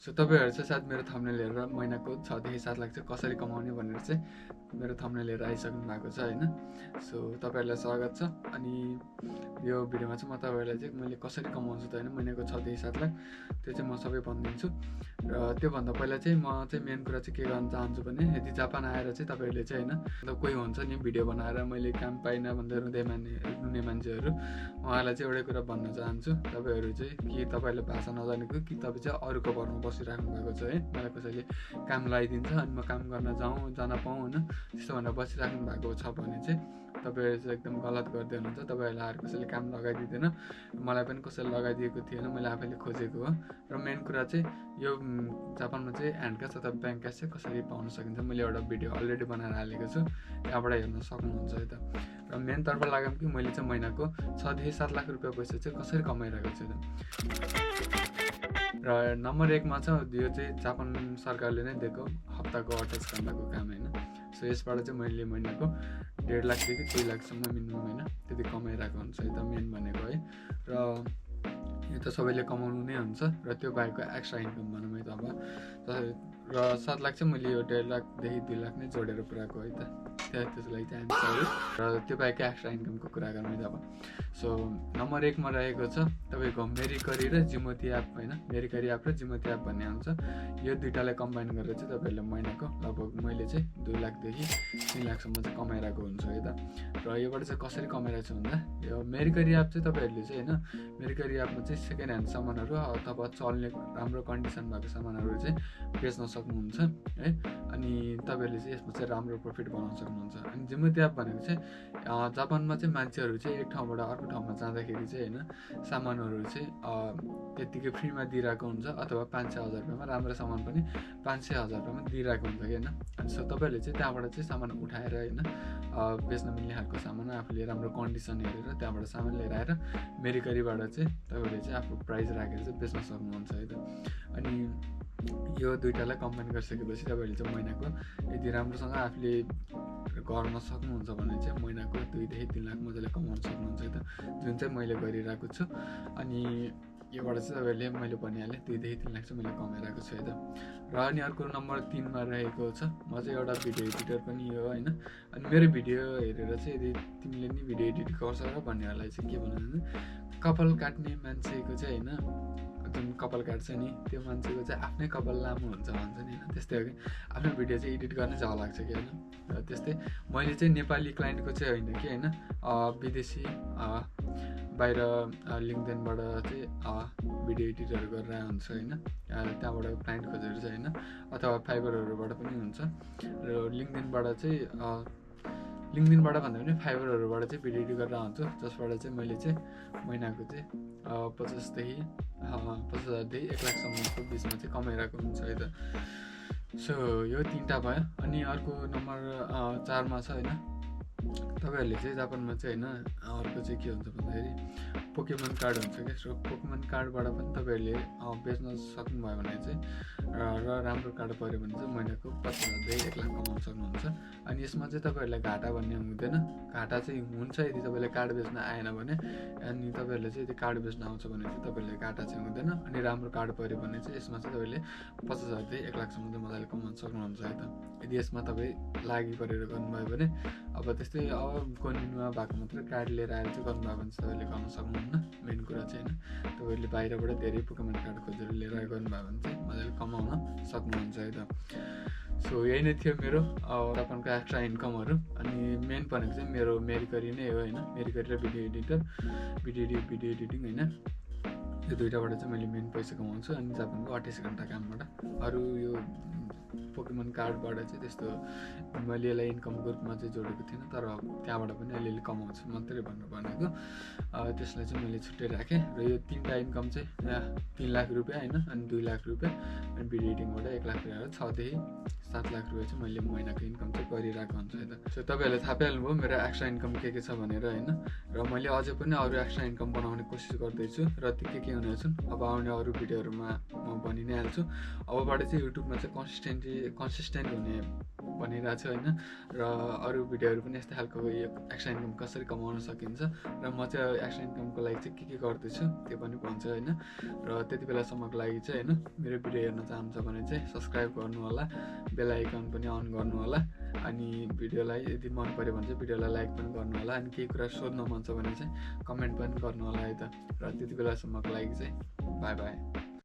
So तपाईँहरू चाहिँ सायद मेरो थम्बनेल हेरेर महिनाको 6 देखि 7 लाख चाहिँ कसरी कमाउने भनेर चाहिँ मेरो थम्बनेल हेरेर आइसक्नु भएको छ होइन। सो तपाईँहरूलाई स्वागत छ। अनि यो भिडियोमा चाहिँ म तपाईँहरूलाई चाहिँ मैले कसरी कमाउँछु त होइन महिनाको 6 देखि 7 लाख त्यो चाहिँ म सबै भनिदिन्छु। र त्योभन्दा पहिला चाहिँ म चाहिँ मेन कुरा चाहिँ के गर्न चाहन्छु भने यदि जापान आएर चाहिँ तपाईँहरूले चाहिँ होइन मतलब कोही हुन्छ नि भिडियो बनाएर मैले काम पाइनँ भन्दै रुने मान्छेहरू, उहाँलाई चाहिँ एउटै कुरा भन्न चाहन्छु। तपाईँहरू चाहिँ कि तपाईँहरूले भाषा नजानेको कि तपाईँ चाहिँ अरूको भरमा बसिराख्नु भएको छ है, मलाई कसैले काम लगाइदिन्छ अनि म काम गर्न जान पाऊँ होइन, त्यस्तो भनेर बसिराख्नु भएको छ भने चाहिँ तपाईँहरू चाहिँ एकदम गलत गर्दै हुनुहुन्छ। तपाईँहरूलाई आएर कसैले काम लगाइदिँदैन, मलाई पनि कसैले लगाइदिएको थिएन, मैले आफैले खोजेको हो। र मेन कुरा चाहिँ यो जापानमा चाहिँ ह्यान्ड क्यास अथवा ब्याङ्क क्यास चाहिँ कसरी पाउन सकिन्छ मैले एउटा भिडियो अलरेडी बनाएर हालेको छु, त्यहाँबाट हेर्न सक्नुहुन्छ है त। र मेनतर्फ लाग्यो कि मैले चाहिँ महिनाको 6 देखि 7 लाख रुपियाँ पैसा चाहिँ कसरी कमाइरहेको छु त। र नम्बर 1मा छ यो चाहिँ जापान सरकारले नै दिएको हप्ताको 28 घन्टाको काम होइन। सो यसबाट चाहिँ मैले महिनाको 1.5 लाखदेखि 2 लाखसम्म मिनिमम होइन त्यति कमाइरहेको हुन्छ है त मेन भनेको है। र यो त सबैले कमाउनु नै हुन्छ र त्यो बाहेकको एक्स्ट्रा इन्कम भनौँ है त अब। र 7 लाख चाहिँ मैले यो 1.5 लाखदेखि 2 लाख नै जोडेर पुऱ्याएको है त, त्यसलाई चाहिँ हामी र त्यो बाहेक एक्स्ट्रा इन्कमको कुरा गरौँ है त अब। सो नम्बर 1मा रहेको छ तपाईँको मेरिकरी र जिमोती एप होइन। मेरिकरी एप र जिमोती एप भन्ने हुन्छ, यो दुइटालाई कम्बाइन गरेर चाहिँ तपाईँहरूले महिनाको लगभग मैले चाहिँ 2 लाखदेखि 3 लाखसम्म चाहिँ कमाइरहेको हुन्छु है त। र योबाट चाहिँ कसरी कमाइरहेको छु भन्दा यो मेरिकरी एप चाहिँ तपाईँहरूले चाहिँ होइन मेरिकरी एपमा चाहिँ सेकेन्ड ह्यान्ड सामानहरू अथवा चल्ने राम्रो कन्डिसन भएको सामानहरू चाहिँ बेच्न सक्नुहुन्छ है। अनि तपाईँहरूले चाहिँ यसमा चाहिँ राम्रो प्रफिट बनाउन सक्नुहुन्छ। अनि जिमोती एप भनेको चाहिँ जापानमा चाहिँ मान्छेहरू चाहिँ एक ठाउँबाट अर्को ठाउँमा जाँदाखेरि चाहिँ होइन सामानहरू चाहिँ त्यत्तिकै फ्रीमा दिइरहेको हुन्छ अथवा 500-1000 रुपियाँमा राम्रो सामान पनि 500-1000 रुपियाँमा दिइरहेको हुन्छ कि होइन। अनि सो तपाईँहरूले चाहिँ त्यहाँबाट चाहिँ सामान उठाएर होइन बेच्न मिल्ने खालको सामान आफूले राम्रो कन्डिसन हेरेर त्यहाँबाट सामान लिएर आएर मेरिकरीबाट चाहिँ तपाईँहरूले चाहिँ आफ्नो प्राइस राखेर चाहिँ बेच्न सक्नुहुन्छ है त। अनि यो दुइटालाई कम्बाइन गरिसकेपछि तपाईँहरूले चाहिँ महिनाको यदि राम्रोसँग आफूले गर्न सक्नुहुन्छ भने चाहिँ महिनाको 2देखि 3 लाख मजाले कमाउन सक्नुहुन्छ है त, जुन चाहिँ मैले गरिरहेको छु। अनि योबाट चाहिँ तपाईँहरूले मैले भनिहालेँ 2देखि 3 लाख चाहिँ मैले कमाइरहेको छु है त। र अनि अर्को नम्बर 3मा रहेको छ म चाहिँ एउटा भिडियो एडिटर पनि हो होइन। अनि मेरो भिडियो हेरेर चाहिँ यदि तिमीले नि भिडियो एडिट गर्छ र भन्नेहरूलाई चाहिँ के भन्नु भने कपाल काट्ने मान्छेको चाहिँ होइन जुन कपाल काट्छ नि त्यो मान्छेको चाहिँ आफ्नै कपाल लामो हुन्छ भन्छ नि होइन, त्यस्तै हो कि आफ्नो भिडियो चाहिँ एडिट गर्ने जग्गा लाग्छ कि होइन। र त्यस्तै मैले चाहिँ नेपाली क्लाइन्टको चाहिँ होइन कि होइन विदेशी बाहिर लिङ्कडिनबाट चाहिँ भिडियो एडिटहरू गरेर हुन्छ होइन, त्यहाँबाट क्लाइन्ट खोजेर चाहिँ होइन अथवा फाइबरहरूबाट पनि हुन्छ। र लिङ्कडिनबाट भन्दा पनि फाइबरहरूबाट चाहिँ भिडियो एडिट गरेर आउँछु, जसबाट चाहिँ मैले चाहिँ महिनाको चाहिँ 50,000देखि 1 लाखसम्मको बिचमा चाहिँ कमाइरहेको हुन्छ है त। सो यो 3टा भयो। अनि अर्को नम्बर 4मा छ होइन तपाईँहरूले चाहिँ जापानमा चाहिँ होइन अर्को चाहिँ के हुन्छ भन्दाखेरि पोकेमन कार्ड हुन्छ क्या। सो पोकेमन कार्डबाट पनि तपाईँहरूले बेच्न सक्नुभयो भने चाहिँ र राम्रो कार्ड पऱ्यो भने चाहिँ महिनाको 50,000देखि 1 लाख कमाउन सक्नुहुन्छ। अनि यसमा चाहिँ तपाईँहरूलाई घाटा भन्ने हुँदैन, घाटा चाहिँ हुन्छ यदि तपाईँले कार्ड बेच्न आएन भने। अनि तपाईँहरूले चाहिँ यदि कार्ड बेच्न आउँछ भने चाहिँ तपाईँहरूले घाटा चाहिँ हुँदैन। अनि राम्रो कार्ड पऱ्यो भने चाहिँ यसमा चाहिँ तपाईँले 50,000देखि 1 लाखसम्म चाहिँ मजाले कमाउन सक्नुहुन्छ है त, यदि यसमा तपाईँ लागि परेर गर्नुभयो भने। अब त्यस्तै अब कन्टिन्यूमा भएको मात्रै कार्ड लिएर आएर चाहिँ गर्नुभयो भने चाहिँ तपाईँले गर्न सक्नुहुन्न। मेन कुरा चाहिँ होइन तपाईँहरूले बाहिरबाट धेरै पोकेमन कार्ड खोजेर लिएर गर्नुभयो भने चाहिँ मजाले कमाउन सक्नुहुन्छ है त। सो यही नै थियो मेरो जापानको एक्स्ट्रा इन्कमहरू। अनि मेन भनेको चाहिँ मेरो मेरिकरी नै हो होइन, मेरिकरी र भिडियो एडिटिङ होइन, यो दुइटाबाट चाहिँ मैले मेन पैसा कमाउँछु। अनि जापानको 28 घन्टा कामबाट अरू यो पोकेमन कार्डबाट चाहिँ त्यस्तो मैले यसलाई इन्कमको रूपमा चाहिँ जोडेको थिइनँ, तर त्यहाँबाट पनि अलिअलि कमाउँछु मात्रै भन्नु भनेको, त्यसलाई चाहिँ मैले छुट्टै राखेँ। र यो 3टा इन्कम चाहिँ 3 लाख रुपियाँ होइन, अनि 2 लाख रुपियाँ, अनि भिडियो एडिटिङबाट 1 लाख रुपियाँ, 6देखि 7 लाख रुपियाँ चाहिँ मैले महिनाको इन्कम चाहिँ गरिरहेको हुन्छ है त। सो तपाईँहरूले थाहा पाइहाल्नुभयो मेरो एक्स्ट्रा इन्कम के छ भनेर होइन। र मैले अझै पनि अरू एक्स्ट्रा इन्कम बनाउने कोसिस गर्दैछु र त्यो के हुनेछन् अब आउने अरू भिडियोहरूमा म भनि नै हाल्छु। अबबाट चाहिँ युट्युबमा चाहिँ कन्सिस्टेन्ट हुने भनिरहेको छु होइन। र अरू भिडियोहरू पनि यस्तै खालको यो एक्स्ट्रा इन्कम कसरी कमाउन सकिन्छ र म चाहिँ एक्स्ट्रा इन्कमको लागि चाहिँ के गर्दैछु त्यो पनि भन्छु होइन। र त्यति बेलासम्मको लागि चाहिँ होइन मेरो भिडियो हेर्न चाहनुहुन्छ भने चाहिँ सब्सक्राइब गर्नु होला, बेल आइकन पनि अन गर्नु होला, अनि भिडियोलाई यदि मन पऱ्यो भने चाहिँ भिडियोलाई लाइक पनि गर्नु होला, अनि केही कुरा सोध्न मन छ भने चाहिँ कमेन्ट पनि गर्नु होला है त। र त्यति बेलासम्मको लागि चाहिँ बाई बाई।